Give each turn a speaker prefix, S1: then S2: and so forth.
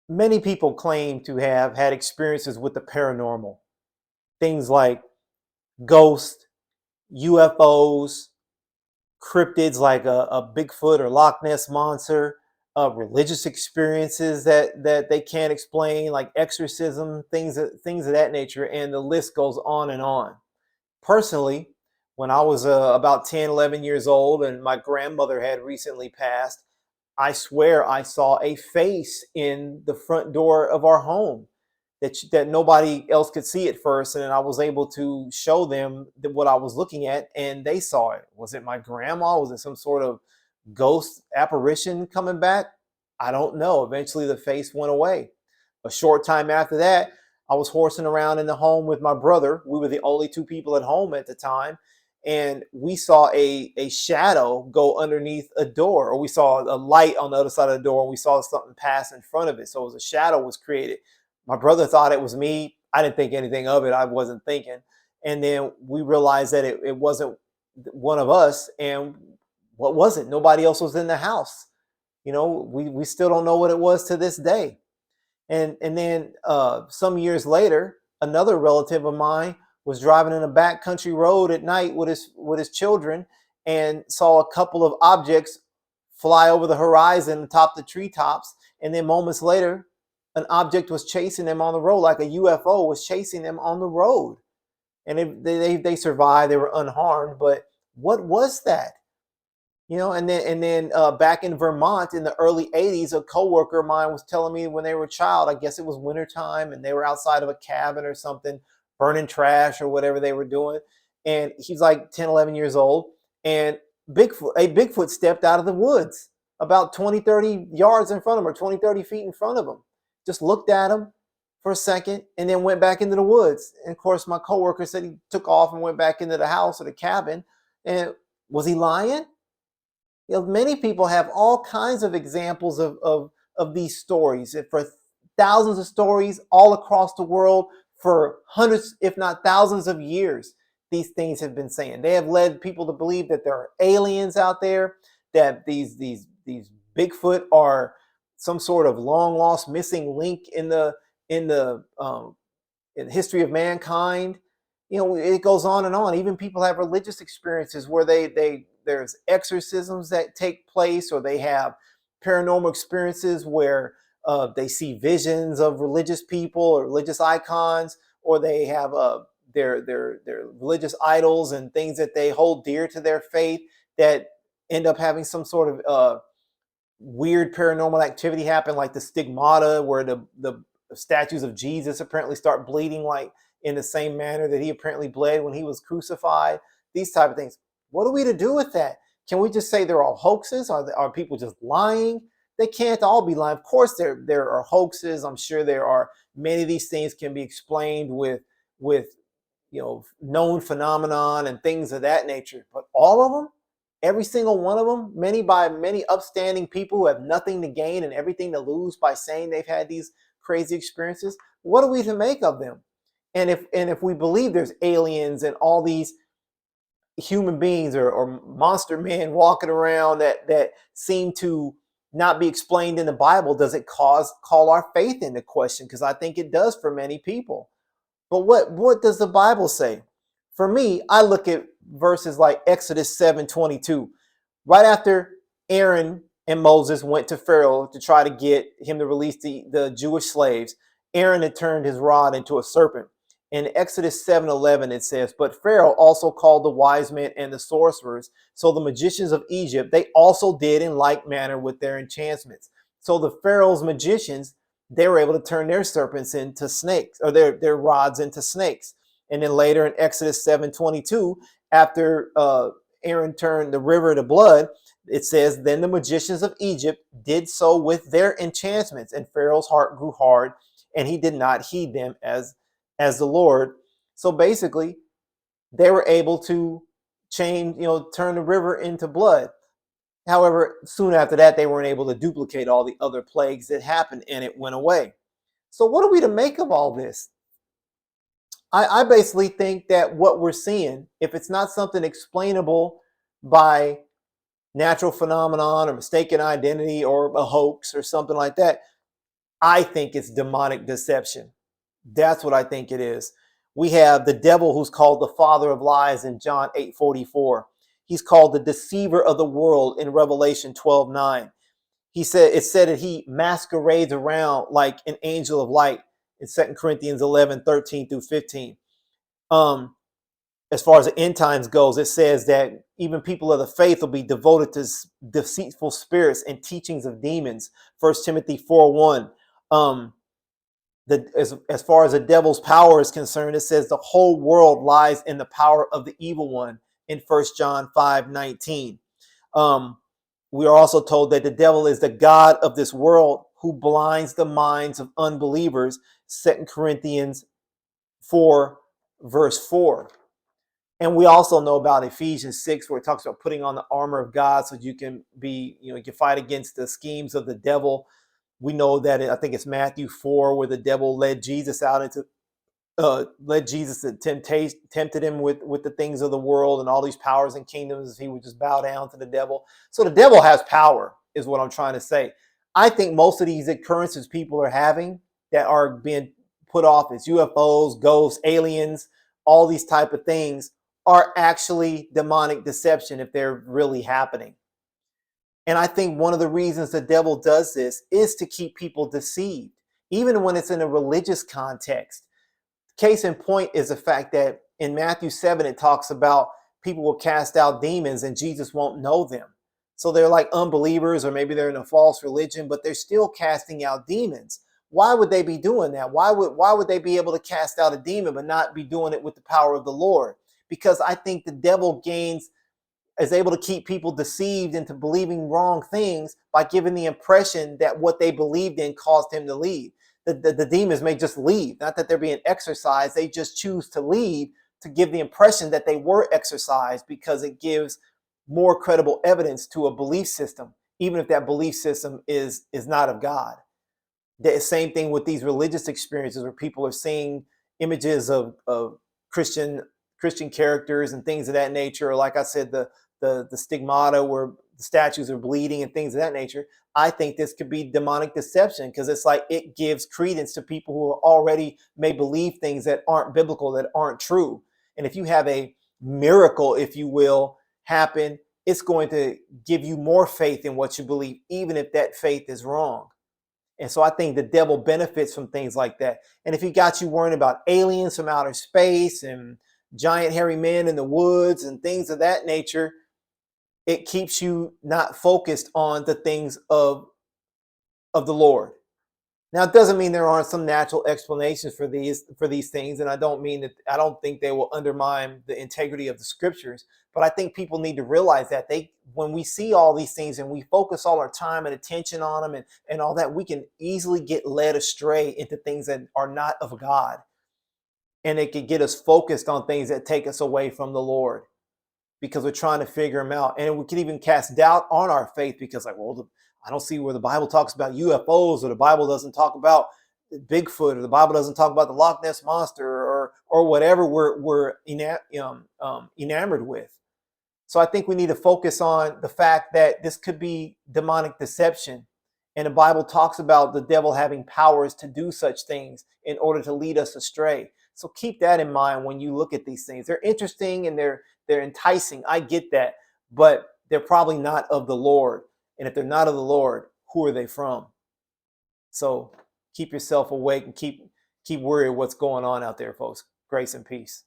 S1: Many people claim to have had experiences with the paranormal, things like ghosts, UFOs, cryptids like a Bigfoot or Loch Ness monster, religious experiences that they can't explain, like exorcism, things of that nature, and the list goes on and on. Personally, when I was about 10, 11 years old, and my grandmother had recently passed, I swear I saw a face in the front door of our home that nobody else could see at first, and then I was able to show them what I was looking at, and they saw it. Was it my grandma? Was it some sort of ghost apparition coming back? I don't know. Eventually, the face went away. A short time after that, I was horsing around in the home with my brother. We were the only two people at home at the time, and we saw a shadow go underneath a door, or we saw a light on the other side of the door, and we saw something pass in front of it. So it was a shadow was created. My brother thought it was me. I didn't think anything of it. I wasn't thinking. And then we realized that it wasn't one of us. And what was it? Nobody else was in the house. We still don't know what it was to this day. And then some years later, another relative of mine was driving in a back country road at night with his children and saw a couple of objects fly over the horizon atop the treetops. And then moments later, an object was chasing them on the road, like a UFO was chasing them on the road. And they survived, they were unharmed. But what was that? And then back in Vermont in the early 80s, a coworker of mine was telling me when they were a child, I guess it was wintertime, and they were outside of a cabin or something, burning trash or whatever they were doing. And he's like 10, 11 years old. And a Bigfoot stepped out of the woods about 20, 30 yards in front of him, or 20, 30 feet in front of him. Just looked at him for a second and then went back into the woods. And of course, my coworker said he took off and went back into the house or the cabin. And was he lying? Many people have all kinds of examples of these stories. And for thousands of stories all across the world for hundreds, if not thousands of years, these things have been saying. They have led people to believe that there are aliens out there, that these Bigfoot are some sort of long lost missing link in the history of mankind. It goes on and on. Even people have religious experiences where there's exorcisms that take place, or they have paranormal experiences where they see visions of religious people or religious icons, or they have their religious idols and things that they hold dear to their faith that end up having some sort of weird paranormal activity happen, like the stigmata, where the statues of Jesus apparently start bleeding like in the same manner that he apparently bled when he was crucified. These type of things. What are we to do with that? Can we just say they're all hoaxes? Are people just lying? They can't all be lying. Of course, there are hoaxes. I'm sure there are many of these things can be explained with known phenomenon and things of that nature. But all of them, every single one of them, many by many upstanding people who have nothing to gain and everything to lose by saying they've had these crazy experiences. What are we to make of them? And if we believe there's aliens and all these human beings or monster men walking around that seem to not be explained in the Bible, does it call our faith into question? Because I think it does for many people. But what does the Bible say? For me, I look at verses like Exodus 7:22. Right after Aaron and Moses went to Pharaoh to try to get him to release the Jewish slaves, Aaron had turned his rod into a serpent. In Exodus 7:11, it says, "But Pharaoh also called the wise men and the sorcerers, so the magicians of Egypt, they also did in like manner with their enchantments." So the Pharaoh's magicians, they were able to turn their serpents into snakes, or their rods into snakes. And then later in Exodus 7:22, after Aaron turned the river to blood, it says, "Then the magicians of Egypt did so with their enchantments, and Pharaoh's heart grew hard, and he did not heed them as the Lord." So basically, they were able to turn the river into blood. However, soon after that, they weren't able to duplicate all the other plagues that happened, and it went away. So what are we to make of all this? I basically think that what we're seeing, if it's not something explainable by natural phenomenon or mistaken identity or a hoax or something like that, I think it's demonic deception. That's what I think it is. We have the devil, who's called the father of lies in John 8:44. He's called the deceiver of the world in Revelation 12:9. It said that he masquerades around like an angel of light in 2 Corinthians 11:13 through 15. Um, as far as the end times goes, it says that even people of the faith will be devoted to deceitful spirits and teachings of demons. 1 Timothy 4:1. As far as the devil's power is concerned, it says the whole world lies in the power of the evil one in 1 John 5:19. We are also told that the devil is the god of this world who blinds the minds of unbelievers. 2 Corinthians 4, verse 4. And we also know about Ephesians 6, where it talks about putting on the armor of God so you can you can fight against the schemes of the devil. We know that I think it's Matthew 4, where the devil led Jesus out into led Jesus to tempted him with the things of the world and all these powers and kingdoms. He would just bow down to the devil. So the devil has power, is what I'm trying to say. I think most of these occurrences people are having that are being put off as UFOs, ghosts, aliens, all these type of things are actually demonic deception if they're really happening. And I think one of the reasons the devil does this is to keep people deceived, even when it's in a religious context. Case in point is the fact that in Matthew 7, it talks about people will cast out demons and Jesus won't know them. So they're like unbelievers, or maybe they're in a false religion, but they're still casting out demons. Why would they be doing that? Why would they be able to cast out a demon but not be doing it with the power of the Lord? Because I think the devil is able to keep people deceived into believing wrong things by giving the impression that what they believed in caused him to leave. The demons may just leave, not that they're being exorcised. They just choose to leave to give the impression that they were exorcised, because it gives more credible evidence to a belief system, even if that belief system is not of God. The same thing with these religious experiences where people are seeing images of Christian characters and things of that nature, or like I said, the stigmata where the statues are bleeding and things of that nature. I think this could be demonic deception, because it's like it gives credence to people who are already may believe things that aren't biblical, that aren't true. And if you have a miracle, if you will, happen, it's going to give you more faith in what you believe, even if that faith is wrong. And so I think the devil benefits from things like that. And if he got you worrying about aliens from outer space and giant hairy men in the woods and things of that nature, it keeps you not focused on the things of the Lord. Now, it doesn't mean there aren't some natural explanations for these things, and I don't think they will undermine the integrity of the scriptures. But I think people need to realize that when we see all these things and we focus all our time and attention on them and all that, we can easily get led astray into things that are not of God, and it could get us focused on things that take us away from the Lord, because we're trying to figure them out. And we can even cast doubt on our faith, because I don't see where the Bible talks about UFOs, or the Bible doesn't talk about Bigfoot, or the Bible doesn't talk about the Loch Ness monster, or whatever we're enamored with. So I think we need to focus on the fact that this could be demonic deception. And the Bible talks about the devil having powers to do such things in order to lead us astray. So keep that in mind when you look at these things. They're interesting and they're enticing. I get that, but they're probably not of the Lord. And if they're not of the Lord, who are they from? So keep yourself awake and keep worried what's going on out there, folks. Grace and peace.